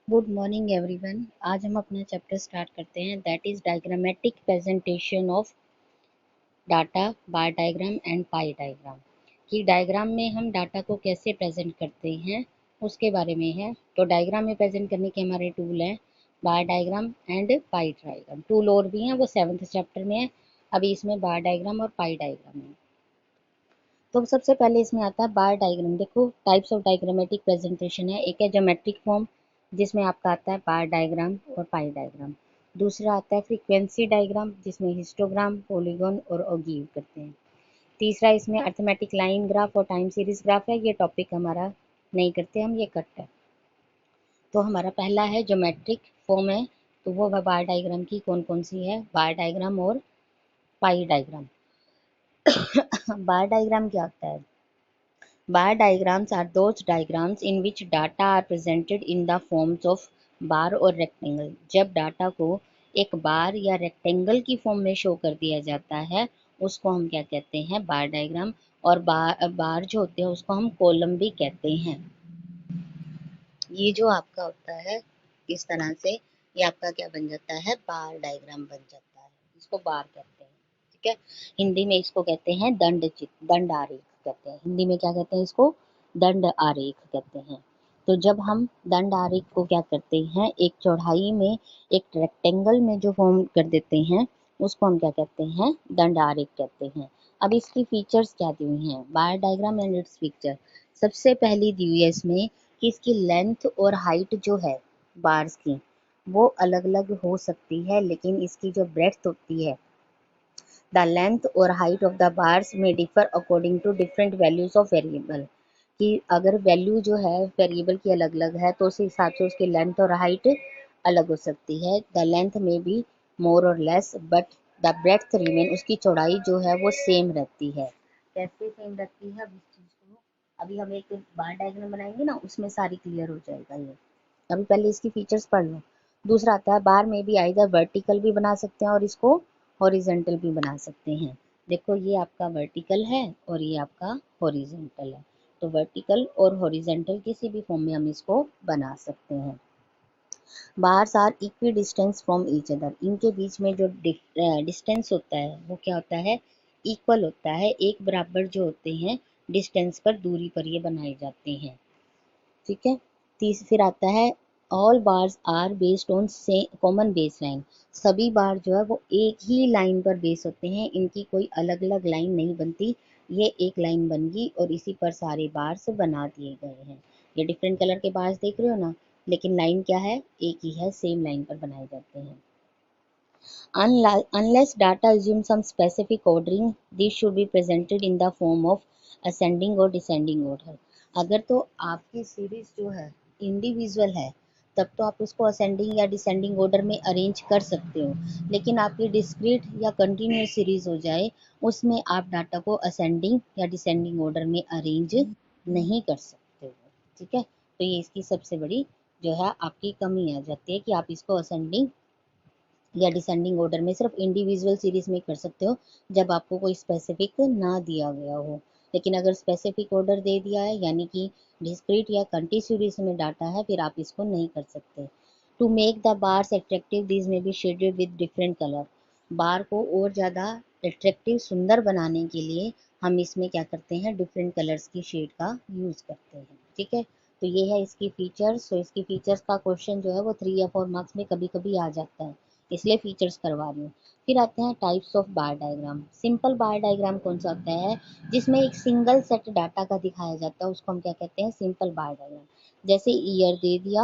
Good morning everyone. आज हम अपना चैप्टर स्टार्ट करते हैं, that is diagrammatic presentation of data, bar diagram and pie diagram. कि डायग्राम में हम डाटा को कैसे प्रेजेंट करते हैं उसके बारे में है। तो डायग्राम में प्रेजेंट करने के हमारे टूल हैं bar diagram and pie diagram. Tool और भी हैं, वो 7th चैप्टर में है। अभी इसमें बार डायग्राम और पाई डायग्राम है। तो सबसे पहले इसमें आता है बार डायग्राम। देखो, टाइप्स ऑफ डायग्रामेटिक प्रेजेंटेशन है। एक है ज्योमेट्रिक फॉर्म, जिसमें आपका आता है बार डायग्राम और पाई डायग्राम। दूसरा आता है फ्रीक्वेंसी डायग्राम, जिसमें हिस्टोग्राम, पॉलीगॉन और ऑगिव करते हैं। तीसरा इसमें अर्थमेटिक लाइन ग्राफ और टाइम सीरीज ग्राफ है। ये टॉपिक हमारा नहीं करते हम, ये कट है। तो हमारा पहला है ज्योमेट्रिक फॉर्म है, तो वो बार डायग्राम की कौन कौन सी है, बार डायग्राम और पाई डायग्राम। बार डायग्राम क्या होता है? Bar diagrams are those diagrams in which data are presented in the forms of bar और rectangle। जब डाटा को एक बार या रेक्टेंगल की फॉर्म में शो कर दिया जाता है उसको हम क्या कहते हैं, बार डायग्राम। और बार जो होते हैं उसको हम कॉलम भी कहते हैं। ये जो आपका होता है इस तरह से, ये आपका क्या बन जाता है, बार डायग्राम बन जाता है। इसको बार कहते हैं, ठीक है। हिंदी में इसको कहते हैं दंड चित्र, दंड आरेख कहते हैं। हिंदी में क्या कहते हैं इसको, दंड आरेख कहते हैं। तो जब हम दंड आरेख को क्या करते हैं, एक चौड़ाई में एक रेक्टेंगल में जो फॉर्म कर देते हैं उसको हम क्या कहते हैं, दंड आरेख कहते हैं। अब इसकी फीचर्स क्या दी हुई हैं, bar diagram and its feature. सबसे पहली दी हुई है इसमें कि इसकी लेंथ और हाइट जो है बार्स की वो अलग अलग हो सकती है, लेकिन इसकी जो ब्रेड्थ होती है, द लेंथ और हाइट ऑफ द बार्स में differ according to different values of variable. कि अगर वैल्यू जो है वेरिएबल की अलग अलग है तो उस हिसाब से उसकी लेंथ और हाइट अलग हो सकती है। द लेंथ में बी मोर और less but the breadth remain, उसकी चौड़ाई जो है वो सेम रहती है। कैसे सेम रहती है, अब इस चीज को अभी हम एक बार डायग्राम बनाएंगे ना, उसमें सारी क्लियर हो जाएगा ये। अभी पहले इसकी फीचर्स पढ़ लो। दूसरा आता है बार में भी आइदर वर्टिकल भी बना सकते हैं और इसको हॉरिजेंटल भी बना सकते हैं। देखो, ये आपका वर्टिकल है और ये आपका हॉरिजेंटल है। तो वर्टिकल और हॉरिजेंटल किसी भी फॉर्म में हम इसको बना सकते हैं। Bars are equi distance from each other. इनके बीच में जो डिस्टेंस होता है वो क्या होता है, इक्वल होता है। एक बराबर जो होते हैं डिस्टेंस पर, दूरी पर ये बनाए जाते हैं, ठीक है। फिर आता है all bars are based on से कॉमन बेस लाइन। सभी बार जो है वो एक ही लाइन पर बेस होते हैं, इनकी कोई अलग अलग लाइन नहीं बनती। ये एक लाइन बन गई और इसी पर सारे बार्स बना दिए गए हैं। ये डिफरेंट कलर के बार्स देख रहे हो ना, लेकिन लाइन क्या है, एक ही है, सेम लाइन पर बनाए जाते हैं। Unless data assume some specific ordering, these should be presented in the form of ascending or descending order। अगर तो आपकी सीरीज जो है इंडिविजुअल है तब तो आप उसको असेंडिंग या डिसेंडिंग ऑर्डर में अरेंज कर सकते हो, लेकिन आपकी डिस्क्रीट या कंटिन्यूस सीरीज हो जाए उसमें आप डाटा को असेंडिंग या डिसेंडिंग ऑर्डर में अरेंज नहीं कर सकते हो, ठीक है। तो ये इसकी सबसे बड़ी जो है आपकी कमी आ जाती है कि आप इसको असेंडिंग या डिसेंडिंग ऑर्डर में सिर्फ इंडिविजुअल सीरीज में कर सकते हो जब आपको कोई स्पेसिफिक ना दिया गया हो। लेकिन अगर स्पेसिफिक ऑर्डर दे दिया है, यानी कि डिस्क्रीट या कंटी सीरीज में डाटा है, फिर आप इसको नहीं कर सकते। To make the bars attractive these may be shaded with different colour. Bar को और ज़्यादा एट्रैक्टिव, सुंदर बनाने के लिए हम इसमें क्या करते हैं, डिफरेंट कलर्स की शेड का यूज़ करते हैं, ठीक है। तो ये है इसकी फीचर्स। तो इसकी फीचर्स का क्वेश्चन जो है वो 3 या 4 मार्क्स में कभी कभी आ जाता है, इसलिए फीचर्स करवा रही हूँ। फिर आते हैं types of bar diagram. Simple bar diagram कौन सा होता है, जिसमें एक सिंगल सेट डाटा का दिखाया जाता है, उसको हम क्या कहते हैं, सिंपल बार डायग्राम। जैसे ईयर दे दिया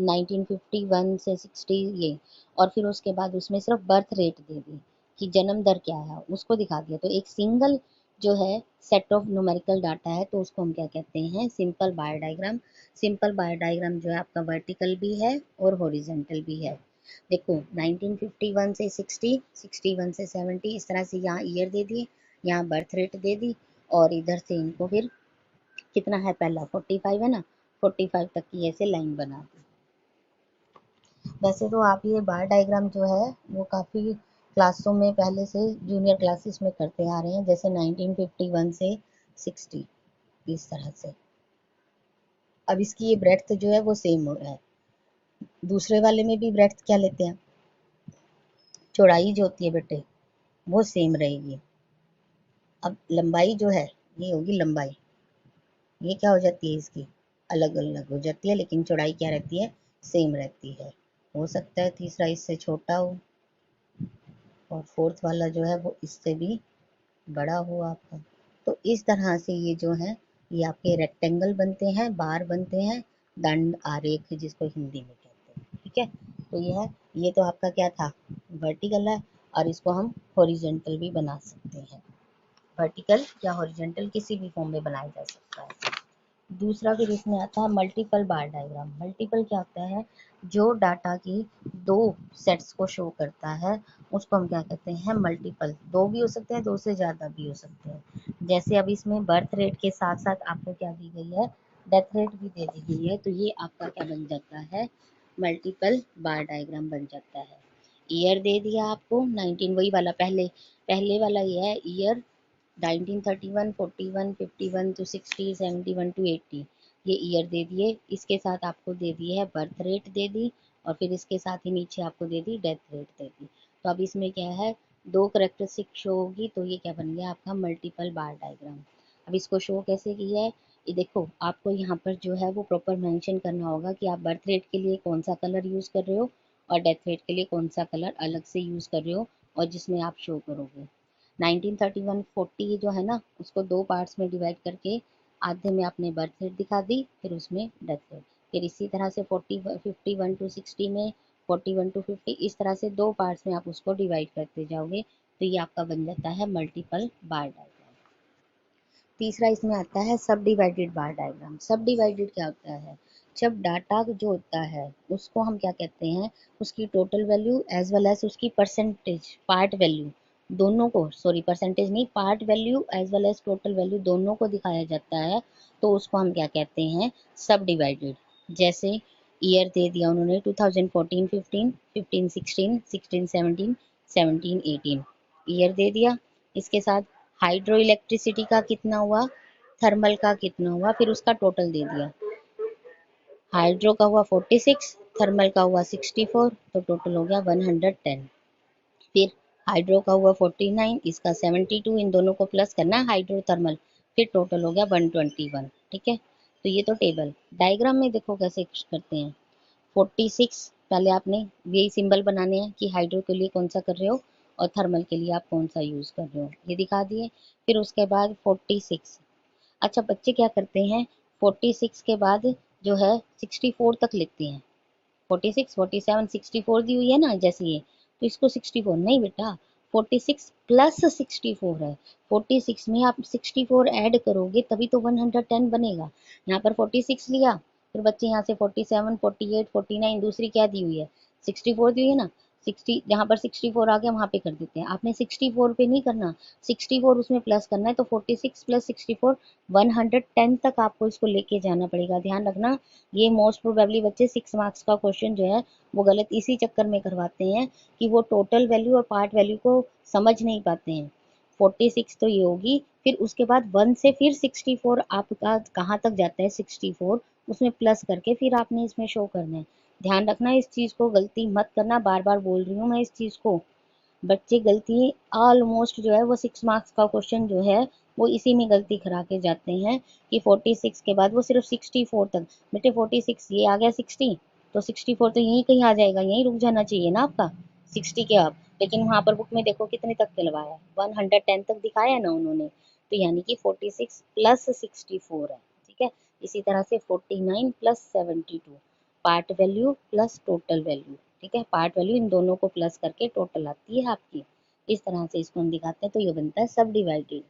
1951 से 60 ये, और फिर उसके बाद उसमें सिर्फ बर्थ रेट दे दी कि जन्म दर क्या है उसको दिखा दिया। तो एक सिंगल जो है सेट ऑफ न्यूमेरिकल डाटा है, तो उसको हम क्या कहते हैं, सिंपल बार डायग्राम। सिंपल बार डायग्राम जो है आपका वर्टिकल भी है और हॉरिजेंटल भी है। देखो 1951 से 60, 61 से 70, इस तरह से यहाँ ईयर दे दिए, यहाँ बर्थ रेट दे दी, और इधर से इनको फिर कितना है, पहला 45 है ना, 45 तक की ऐसे लाइन बना दी। वैसे तो आप ये बार डायग्राम जो है वो काफ़ी क्लासों में पहले से जूनियर क्लासेस में करते आ रहे हैं, जैसे 1951 से 60, इस तरह से। अब इसकी ये ब्रेड्थ जो है वो सेम हो रहा है, दूसरे वाले में भी ब्रेड्थ क्या लेते हैं, चौड़ाई जो होती है बेटे वो सेम रहेगी। अब लंबाई जो है ये होगी लंबाई, ये क्या हो जाती है इसकी अलग अलग हो जाती है, लेकिन चौड़ाई क्या रहती है, सेम रहती है। हो सकता है तीसरा इससे छोटा हो और फोर्थ वाला जो है वो इससे भी बड़ा हो आपका। तो इस तरह से ये जो है ये आपके रेक्टेंगल बनते हैं, बार बनते हैं, दंड आरेख जिसको हिंदी में कहते हैं। ठीक है, तो ये तो आपका क्या था, वर्टिकल है, और इसको हम हॉरिजॉन्टल भी बना सकते हैं। वर्टिकल या हॉरिजॉन्टल किसी भी फॉर्म में बनाया जा सकता है। दूसरा फिर इसमें आता है मल्टीपल बार डायग्राम। मल्टीपल क्या होता है, जो डाटा की दो सेट्स को शो करता है उसको हम क्या कहते हैं, मल्टीपल। दो भी हो सकते हैं, दो से ज़्यादा भी हो सकते हैं। जैसे अब इसमें बर्थ रेट के साथ साथ आपको क्या दी गई है, डेथ रेट भी दे दी गई है, तो ये आपका क्या बन जाता है, मल्टीपल बार डायग्राम बन जाता है। ईयर दे दिया आपको 19, वही वाला पहले पहले वाला ये है ईयर 1931, 41, 51 to 60, 71 to 80, ये ईयर दे दिए। इसके साथ आपको दे दिए है बर्थ रेट दे दी, और फिर इसके साथ ही नीचे आपको दे दी डेथ रेट दे दी। तो अब इसमें क्या है, दो करेक्टरिस्टिक शो होगी, तो ये क्या बन गया आपका मल्टीपल बार डायग्राम। अब इसको शो कैसे किया है, ये देखो आपको यहाँ पर जो है वो प्रॉपर मेंशन करना होगा कि आप बर्थ रेट के लिए कौन सा कलर यूज़ कर रहे हो और डेथ रेट के लिए कौन सा कलर अलग से यूज़ कर रहे हो, और जिसमें आप शो करोगे। 1931 40 जो है ना उसको दो पार्ट्स में डिवाइड करके आधे में आपने बर्थ रेट दिखा दी, फिर उसमें डेथ रेट, फिर इसी तरह से 51 टू 60 में 41 टू 50, इस तरह से दो पार्ट्स में आप उसको डिवाइड करते जाओगे, तो ये आपका बन जाता है मल्टीपल बार डायग्राम। तीसरा इसमें आता है सब डिवाइडेड बार डायग्राम। सब डिवाइडेड क्या होता है, जब डाटा जो होता है उसको हम क्या कहते हैं, उसकी total value as well as उसकी परसेंटेज पार्ट वैल्यू दोनों को, सॉरी परसेंटेज नहीं, part value as well as total value दोनों को दिखाया जाता है, तो उसको हम क्या कहते हैं, सब डिवाइडेड। जैसे ईयर दे दिया उन्होंने 2014 15, 15 16, 16 17, 17 18, ईयर दे दिया। इसके साथ हाइड्रो इलेक्ट्रिसिटी का कितना हुआ, थर्मल का कितना हुआ, फिर उसका टोटल दे दिया। हाइड्रो का हुआ 46, थर्मल का हुआ 64, तो टोटल हो गया 110। फिर हाइड्रो का हुआ 49, इसका 72, इन दोनों को प्लस करना है हाइड्रो थर्मल, फिर टोटल हो गया 121। ठीक है, तो ये तो टेबल। डायग्राम में देखो कैसे करते हैं, 46 पहले आपने यही सिंबल बनाने हैं कि हाइड्रो के लिए कौन सा कर रहे हो और थर्मल के लिए आप कौन सा यूज़ कर रहे हो, ये दिखा दिए। फिर उसके बाद 46, अच्छा बच्चे क्या करते हैं, 46 के बाद जो है 64 तक लिखते हैं। 46 47 64 दी हुई है ना जैसे ये, तो इसको 64 नहीं बेटा, 46 प्लस 64 है। 46 में आप 64 ऐड करोगे तभी तो 110 बनेगा। यहाँ पर 46 लिया, फिर बच्चे यहाँ से 47 48 49 दूसरी क्या दी हुई है, 64 दी हुई है ना, 60 जहाँ पर 64 आ गया वहाँ पे कर देते हैं। आपने 64 पे नहीं करना, 64 उसमें प्लस करना है, तो 46 प्लस 64 110 तक आपको इसको लेके जाना पड़ेगा। ध्यान रखना, ये मोस्ट प्रोबेबली बच्चे 6 मार्क्स का क्वेश्चन जो है वो गलत इसी चक्कर में करवाते हैं कि वो टोटल वैल्यू और पार्ट वैल्यू को समझ नहीं पाते हैं। 46 तो ये होगी, फिर उसके बाद 1 से फिर 64 आपका कहाँ तक जाता है, 64 उसमें प्लस करके फिर आपने इसमें शो करना है। ध्यान रखना इस चीज़ को, गलती मत करना, बार बार बोल रही हूँ मैं इस चीज़ को। बच्चे गलती ऑलमोस्ट जो है वो 6 मार्क्स का क्वेश्चन जो है वो इसी में गलती करा के जाते हैं कि 46 के बाद वो सिर्फ 64 तक। बेटे 46 ये आ गया 60, तो 64 तो यहीं कहीं आ जाएगा, यहीं रुक जाना चाहिए ना आपका 60 के आप, लेकिन वहाँ पर बुक में देखो कितने तक दिलवाया है, 110 तक दिखाया ना उन्होंने, तो यानी कि 46 प्लस 64 है। ठीक है, इसी तरह से 49 plus 72, part value plus total value. ठीक है, पार्ट वैल्यू इन दोनों को प्लस करके टोटल आती है आपकी, इस तरह से इसको हम दिखाते हैं, तो ये बनता है सब डिवाइडेड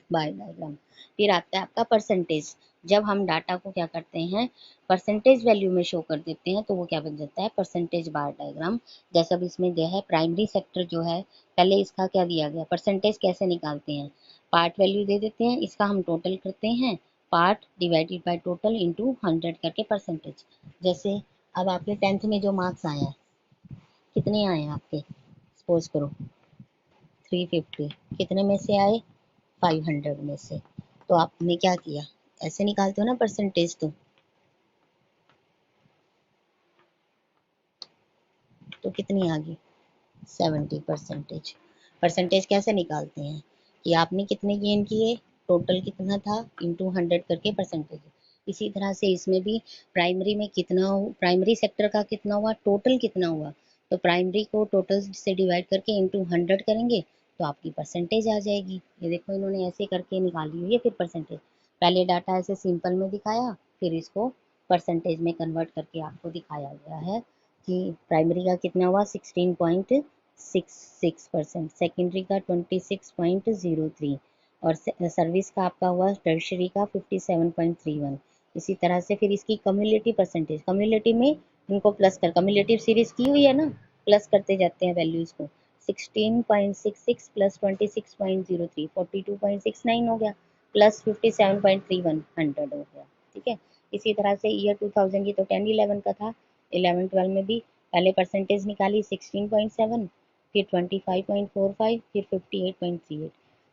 बाय डायग्राम। फिर आता है आपका परसेंटेज। जब हम डाटा को क्या करते हैं, परसेंटेज वैल्यू में शो कर देते हैं, तो वो क्या बन जाता है, परसेंटेज बार डायग्राम। जैसा अब इसमें दिया है प्राइमरी सेक्टर जो है, पहले इसका क्या दिया गया, परसेंटेज कैसे निकालते हैं, पार्ट वैल्यू दे देते हैं, इसका हम टोटल करते हैं, part divided by total into 100 करके परसेंटेज। जैसे अब आपके 10th में जो मार्क्स आए हैं, कितने आए हैं आपके, सपोज करो 350, कितने में से आए, 500 में से। तो आपने क्या किया, ऐसे निकालते हो ना परसेंटेज, तो तो कितनी आ गई 70%। परसेंटेज कैसे निकालते हैं कि आपने कितने गेन किए, टोटल कितना था इंटू 100 करके परसेंटेज। इसी तरह से इसमें भी प्राइमरी में कितना हो, प्राइमरी सेक्टर का कितना हुआ, टोटल कितना हुआ, तो प्राइमरी को टोटल से डिवाइड करके इंटू 100 करेंगे तो आपकी परसेंटेज आ जाएगी। ये देखो इन्होंने ऐसे करके निकाली हुई है फिर परसेंटेज। पहले डाटा ऐसे सिंपल में दिखाया, फिर इसको परसेंटेज में कन्वर्ट करके आपको दिखाया गया है कि प्राइमरी का कितना हुआ 16.66%, सेकेंडरी का 26.03 और सर्विस का आपका हुआ टर्शरी का 57.31। इसी तरह से फिर इसकी कम्युलेटिव परसेंटेज, कम्युलेटिव में इनको प्लस कर, कम्युलेटिव सीरीज की हुई है ना, प्लस करते जाते हैं वैल्यूज को। 16.66 प्लस 26.03 42.69 हो गया, प्लस 57.31 100 हो गया। ठीक है, इसी तरह से ईयर 2000 की तो 10-11 का था, 11-12 में भी पहले परसेंटेज निकाली 16.7, फिर 25.45, फिर 58.38।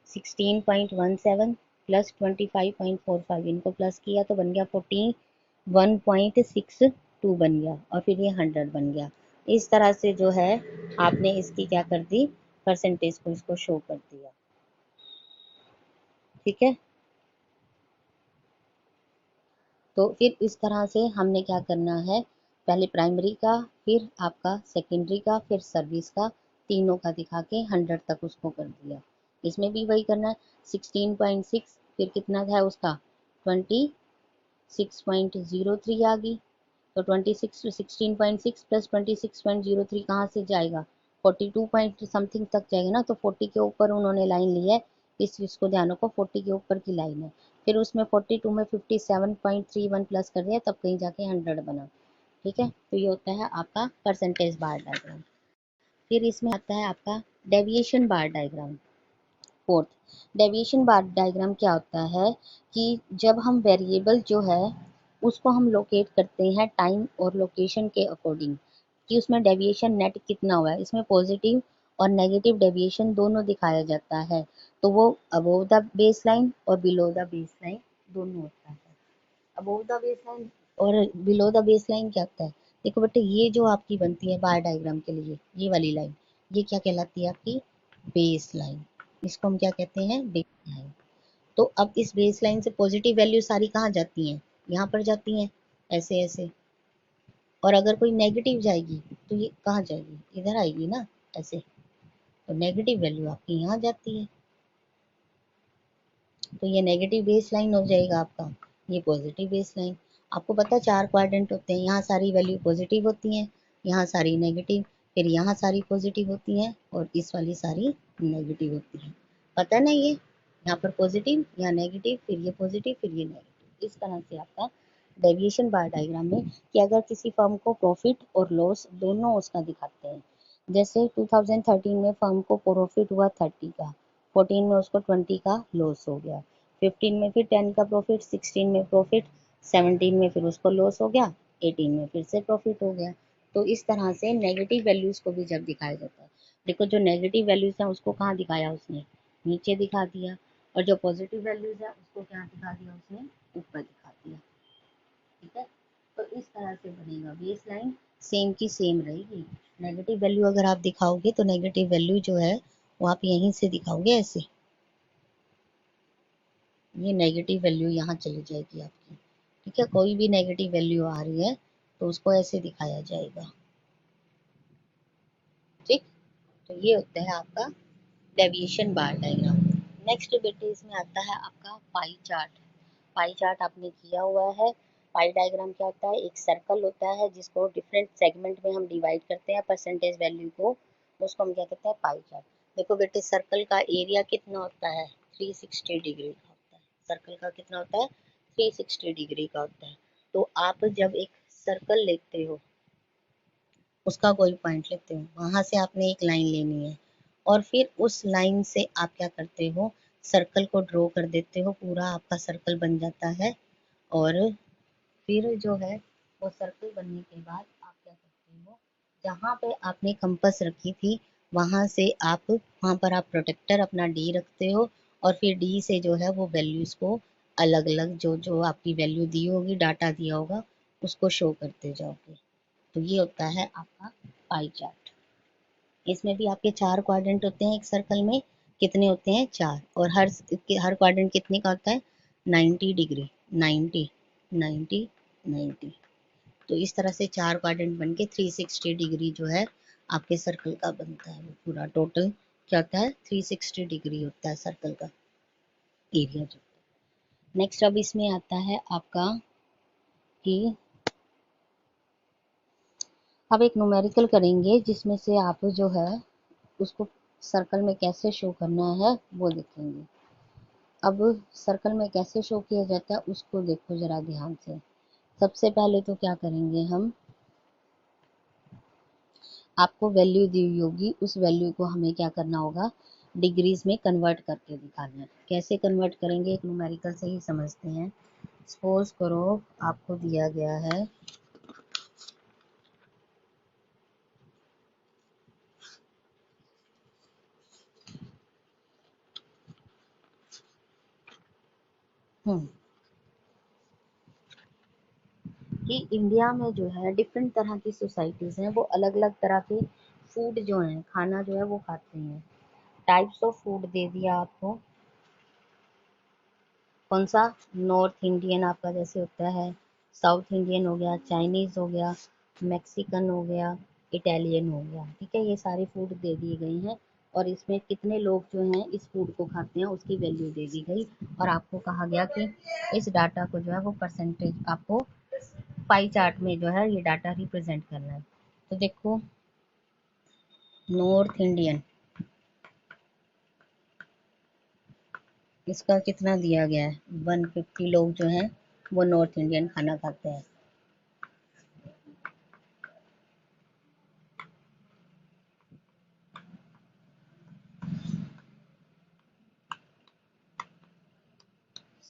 16.17 प्लस 25.45 इनको प्लस किया तो बन गया 41.62 बन गया, और फिर ये 100 बन गया। इस तरह से जो है आपने इसकी क्या कर दी, परसेंटेज को इसको शो कर दिया। ठीक है, तो फिर इस तरह से हमने क्या करना है, पहले प्राइमरी का, फिर आपका सेकेंडरी का, फिर सर्विस का, तीनों का दिखा के 100 तक उसको कर दिया। इसमें भी वही करना है, 16.6 फिर कितना था उसका 26.03 आ गई, तो 26 16.6 प्लस 26.03 कहाँ से जाएगा 42 पॉइंट समथिंग तक जाएगा ना, तो 40 के ऊपर उन्होंने लाइन ली है, इस चीज को ध्यान रखो 40 के ऊपर की लाइन है। फिर उसमें 42 में 57.31 प्लस कर दिया तब कहीं जाके 100 बना। ठीक है, तो ये होता है आपका परसेंटेज बार डायग्राम। फिर इसमें आता है आपका डेविएशन बार डायग्राम। फोर्थ, डेविएशन बार डायग्राम क्या होता है कि जब हम वेरिएबल जो है उसको हम लोकेट करते हैं टाइम और लोकेशन के अकॉर्डिंग कि उसमें डेविएशन नेट कितना हुआ है, इसमें पॉजिटिव और नेगेटिव डेविएशन दोनों दिखाया जाता है। तो वो अबोव द बेस लाइन और बिलो द बेस लाइन दोनों होता है। अबोव द बेस लाइन और बिलो द बेस लाइन क्या होता है, देखो बेटे ये जो आपकी बनती है बार डायग्राम के लिए ये वाली लाइन, ये क्या कहलाती है आपकी बेस लाइन, इसको हम क्या कहते हैं बेस लाइन। तो अब इस बेस लाइन से पॉजिटिव वैल्यू सारी कहाँ जाती हैं, यहाँ पर जाती हैं ऐसे ऐसे, और अगर कोई नेगेटिव जाएगी तो ये कहाँ जाएगी, इधर आएगी ना ऐसे, तो नेगेटिव वैल्यू आपकी यहाँ जाती है, तो ये नेगेटिव बेस लाइन हो जाएगा आपका, ये पॉजिटिव बेस लाइन। आपको पता है 4 क्वाड्रेंट होते हैं, यहाँ सारी वैल्यू पॉजिटिव होती हैं, यहाँ सारी नेगेटिव, फिर यहाँ सारी पॉजिटिव होती हैं और इस वाली सारी नेगेटिव होती हैं। पता है ना, ये यहाँ पर पॉजिटिव, यहाँ नेगेटिव, फिर ये पॉजिटिव, फिर ये नेगेटिव। इस तरह से आपका डेविएशन बार डायग्राम में कि अगर किसी फर्म को प्रॉफिट और लॉस दोनों उसका दिखाते हैं, जैसे 2013 में फर्म को प्रॉफिट हुआ 30 का, 14 में उसको 20 का लॉस हो गया, 15 में फिर 10 का प्रॉफिट, 16 में प्रॉफिट, 17 में फिर उसको लॉस हो गया, 18 में फिर से प्रॉफिट हो गया। तो इस तरह से नेगेटिव वैल्यूज को भी जब दिखाया जाता है, देखो जो नेगेटिव वैल्यूज है उसको कहाँ दिखाया उसने, नीचे दिखा दिया, और जो पॉजिटिव वैल्यूज है उसको क्या दिखा दिया उसने, ऊपर दिखा दिया। ठीक है, तो इस तरह से बनेगा, बेस लाइन सेम की सेम रहेगी। नेगेटिव वैल्यू अगर आप दिखाओगे तो नेगेटिव वैल्यू जो है वो आप यहीं से दिखाओगे ऐसे, ये नेगेटिव वैल्यू यहाँ चली जाएगी आपकी। ठीक है, कोई भी नेगेटिव वैल्यू आ रही है तो उसको ऐसे दिखाया जाएगा। ठीक, तो ये होता है आपका डेविएशन बार डायग्राम। नेक्स्ट बेटे इसमें आता है आपका पाई चार्ट। पाई चार्ट आपने किया हुआ है। पाई डायग्राम क्या होता है, एक सर्कल होता है जिसको डिफरेंट सेगमेंट में हम डिवाइड करते हैं परसेंटेज वैल्यू को, उसको हम क्या कहते हैं पाई चार्ट। देखो बेटे सर्कल का एरिया कितना होता है 360 डिग्री का होता है, सर्कल का कितना होता है 360 डिग्री का होता है। तो आप जब एक सर्कल लेते हो, उसका कोई पॉइंट लेते हो, वहां से आपने एक लाइन लेनी है और फिर उस लाइन से आप क्या करते हो, सर्कल को ड्रॉ कर देते हो, पूरा आपका सर्कल बन जाता है। और फिर जो है वो सर्कल बनने के बाद आप क्या करते हो, जहाँ पे आपने कंपास रखी थी वहां से आप, वहां पर आप प्रोटेक्टर अपना डी रखते हो और फिर डी से जो है वो वैल्यूज को अलग अलग जो जो आपकी वैल्यू दी होगी, डाटा दिया होगा, उसको शो करते जाओगे। तो ये होता है आपका पाई चार्ट। इसमें भी आपके 4 क्वाड्रेंट होते हैं एक सर्कल में, कितने होते हैं 4, और हर क्वाड्रेंट कितने का होता है 90 डिग्री, 90 90 90। तो इस तरह से 4 क्वाड्रेंट बन के 360 डिग्री जो है आपके सर्कल का बनता है। वो पूरा टोटल क्या होता है 360 डिग्री होता है सर्कल का एरिया जो। नेक्स्ट अब इसमें आता है आपका कि अब एक न्यूमेरिकल करेंगे जिसमें से आप जो है उसको सर्कल में कैसे शो करना है वो देखेंगे। अब सर्कल में कैसे शो किया जाता है उसको देखो जरा ध्यान से। सबसे पहले तो क्या करेंगे हम, आपको वैल्यू दी हुई होगी, उस वैल्यू को हमें क्या करना होगा डिग्रीज में कन्वर्ट करके दिखाना है। कैसे कन्वर्ट करेंगे एक न्यूमेरिकल से ही समझते हैं। सपोज करो आपको दिया गया है कि इंडिया में जो है डिफरेंट तरह की सोसाइटीज हैं, वो अलग अलग तरह के फूड जो हैं खाना जो है वो खाते हैं। टाइप्स ऑफ फूड दे दिया आपको, कौन सा नॉर्थ इंडियन आपका जैसे होता है, साउथ इंडियन हो गया, चाइनीज हो गया, मैक्सिकन हो गया, इटालियन हो गया, ठीक है। ये सारे फूड दे दिए गए हैं और इसमें कितने लोग जो हैं इस फूड को खाते हैं उसकी वैल्यू दे दी गई और आपको कहा गया कि इस डाटा को जो है वो परसेंटेज आपको पाई चार्ट में जो है ये डाटा रिप्रेजेंट करना है। तो देखो नॉर्थ इंडियन, इसका कितना दिया गया है 150 लोग जो हैं वो नॉर्थ इंडियन खाना खाते हैं।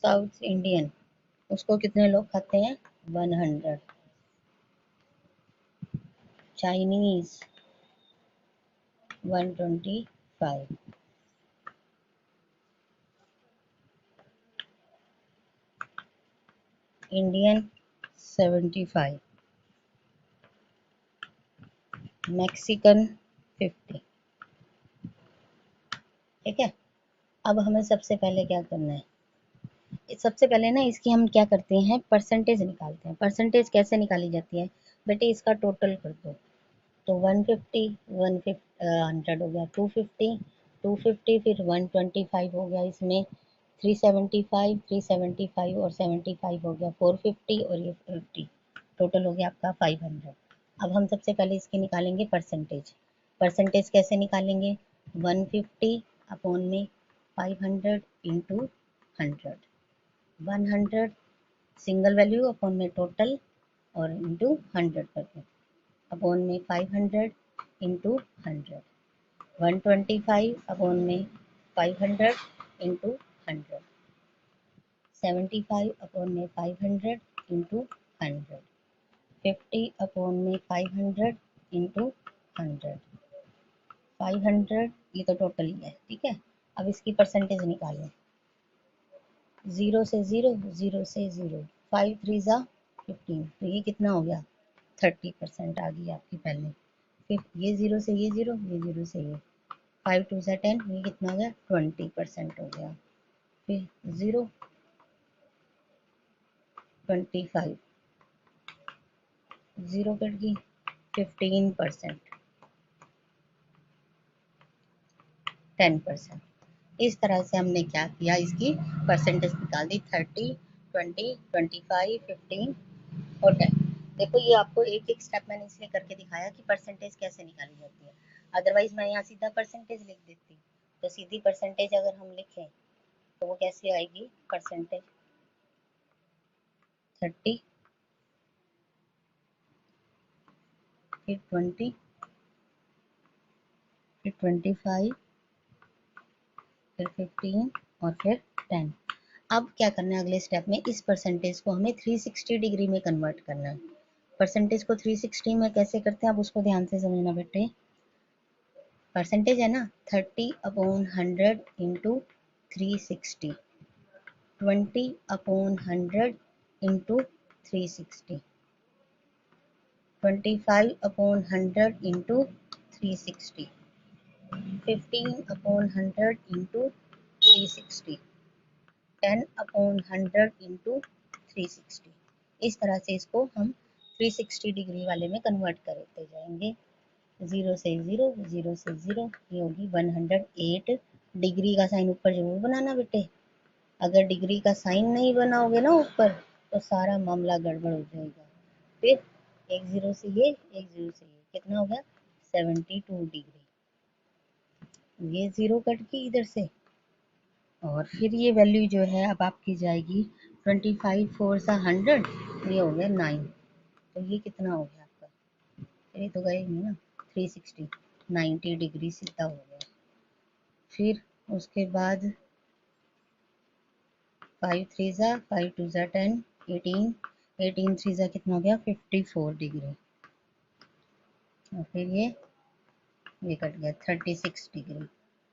साउथ इंडियन उसको कितने लोग खाते हैं 100। चाइनीज 125। इंडियन 75। मैक्सिकन 50। ठीक है। अब हमें सबसे पहले क्या करना है, सबसे पहले ना इसकी हम क्या करते हैं परसेंटेज निकालते हैं। परसेंटेज कैसे निकाली जाती है बेटे, इसका टोटल कर दो। तो 150 100 हो गया 250, 250 फिर 125 हो गया, इसमें 375 375 और 75 हो गया 450 और ये 50, टोटल हो गया आपका 500। अब हम सबसे पहले इसकी निकालेंगे परसेंटेज। परसेंटेज कैसे निकालेंगे 150 अपॉन में 500 इंटू 100, 100 सिंगल वैल्यू अपॉन में टोटल और इंटू 100 करके अपॉन में 500 इंटू 100, 125 अपॉन में 500 इंटू 100, 75 अपॉन में 500 इंटू 100, 50 अपॉन में 500 इंटू 100, 500 ये तो टोटल ही है, ठीक है। अब इसकी परसेंटेज निकालें, 0 से 0, 0 से 0, 5 3 जा 15, तो ये कितना हो गया 30% आ गई आपकी पहले। फिर ये 0 से ये 0, ये 0 से ये 5 2 से 10, ये कितना हो गया 20% हो गया। फिर 0 25, 0 कट गई 15%, 10%। इस तरह से हमने क्या किया इसकी परसेंटेज निकाल दी 30 20 25 15 और 10। देखो ये आपको एक एक स्टेप मैंने इसलिए करके दिखाया कि परसेंटेज कैसे निकाली जाती है, अदरवाइज मैं यहाँ सीधा परसेंटेज लिख देती। तो सीधी परसेंटेज अगर हम लिखें तो वो कैसे आएगी परसेंटेज 30 फिर 20 फिर 25 फिर 15 और फिर 10। अब क्या करना है अगले स्टेप में, इस परसेंटेज को हमें 360 डिग्री में कन्वर्ट करना है। परसेंटेज को 360 में कैसे करते हैं आप उसको ध्यान से समझना बेटे। परसेंटेज है ना 30 upon 100 into 360, 20 upon 100 into 360, 25 upon 100 into 360, 15/100 into 360, 10/100 into 360। इस तरह से इसको हम 360 डिग्री वाले में कन्वर्ट करते जाएंगे। 0 से 0, 0 से 0, ये होगी 108 डिग्री का साइन ऊपर जरूर बनाना बेटे। अगर डिग्री का साइन नहीं बनाओगे ना ऊपर तो सारा मामला गड़बड़ हो जाएगा। फिर एक 0 से ये, एक 0 से ये, कितना हो गया 72 डिग्री। ये 0 कट की इधर से, और फिर ये वैल्यू जो है अब आपकी जाएगी 25 4 सा 100, ये हो गया 9। तो ये कितना हो गया आपका, ये तो गए नहीं ना 360, 90 डिग्री सीधा हो गया। फिर उसके बाद 5 3 सा 5 2 सा 10, 18, 18 3 सा कितना हो गया 54 डिग्री। और फिर ये कट गया 36 डिग्री।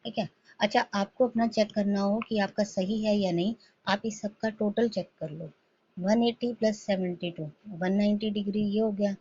ठीक है। अच्छा, आपको अपना चेक करना हो कि आपका सही है या नहीं, आप इस सब का टोटल चेक कर लो। 180 प्लस 72 190 डिग्री ये हो गया।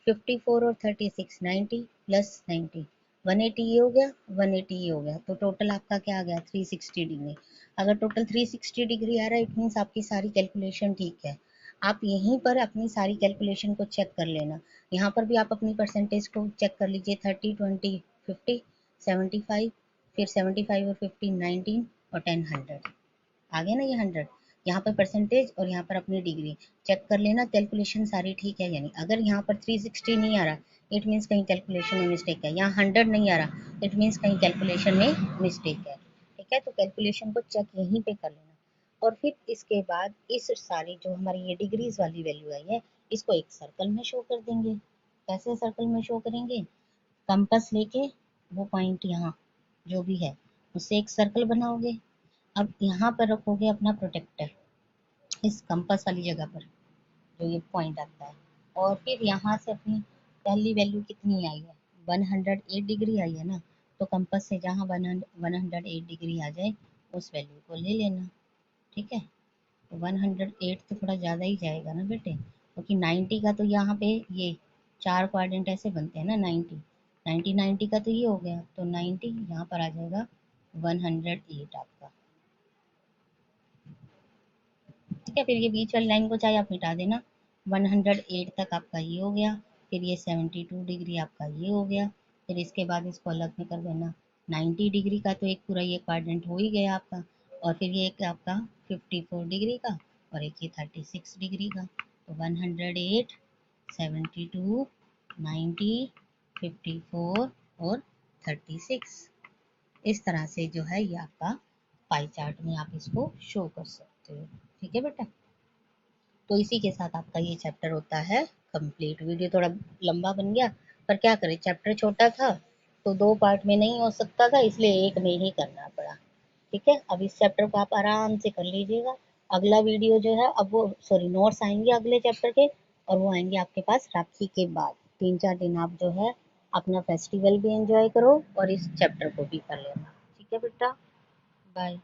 54 और 36 90 प्लस 90 180 ये हो गया, 180 ये हो गया। तो टोटल आपका क्या आ गया 360 डिग्री। अगर टोटल 360 डिग्री आ रहा है इट मीन्स आपकी सारी कैलकुलेशन ठीक है। आप यहीं पर अपनी सारी कैलकुलेशन को चेक कर लेना। यहाँ पर भी आप अपनी परसेंटेज को चेक कर लीजिए 30 20 50 75, फिर 75 और 50 19 और 10 100 आ गया ना ये 100। यहाँ पर परसेंटेज और यहाँ पर अपनी डिग्री चेक कर लेना, कैलकुलेशन सारी ठीक है यानी। अगर यहाँ पर 360 नहीं आ रहा इट मीन्स कहीं कैलकुलेशन में मिस्टेक है, यहाँ 100 नहीं आ रहा इट मीन्स कहीं कैलकुलेशन में मिस्टेक है। ठीक है, तो कैलकुलेशन को चेक यहीं पे कर लेना। और फिर इसके बाद इस सारी जो हमारी ये डिग्रीज वाली वैल्यू आई है इसको एक सर्कल में शो कर देंगे। कैसे सर्कल में शो करेंगे, कंपास लेके वो पॉइंट यहाँ जो भी है उससे एक सर्कल बनाओगे। अब यहाँ पर रखोगे अपना प्रोटेक्टर इस कंपास वाली जगह पर जो ये पॉइंट आता है, और फिर यहाँ से अपनी पहली वैल्यू कितनी आई है 108 डिग्री आई है ना, तो कंपास से जहाँ 108 डिग्री आ जाए उस वैल्यू को ले लेना। ठीक है, तो 108 तो थोड़ा ज़्यादा ही जाएगा ना बेटे, क्योंकि 90 का तो यहाँ पे ये 4 क्वाड्रेंट ऐसे बनते हैं ना 90 90 90 का तो ये हो गया, तो 90 यहाँ पर आ जाएगा 108 आपका। ठीक है, फिर ये बीच वाली लाइन को चाहे आप मिटा देना। 108 तक आपका ये हो गया, फिर ये 72 डिग्री आपका ये हो गया, फिर इसके बाद इसको अलग में कर देना। 90 डिग्री का तो एक पूरा ये क्वाड्रेंट हो ही गया आपका, और फिर ये एक आपका 54 डिग्री का, और एक ये 36 डिग्री का। तो 108 72 90 54 और 36, इस तरह से जो है ये आपका पाई चार्ट में आप इसको शो कर सकते हो। ठीक है बेटा, तो इसी के साथ आपका ये चैप्टर होता है कंप्लीट। वीडियो थोड़ा लंबा बन गया पर क्या करें, चैप्टर छोटा था तो 2 पार्ट में नहीं हो सकता था, इसलिए एक में ही करना पड़ा। ठीक है, अब इस चैप्टर को आप आराम से कर लीजिएगा। अगला वीडियो जो है अब वो सॉरी नोट्स आएंगे अगले चैप्टर के, और वो आएंगे आपके पास राखी के बाद। 3 4 दिन आप जो है अपना फेस्टिवल भी एंजॉय करो और इस चैप्टर को भी कर लेना। ठीक है बेटा, बाय।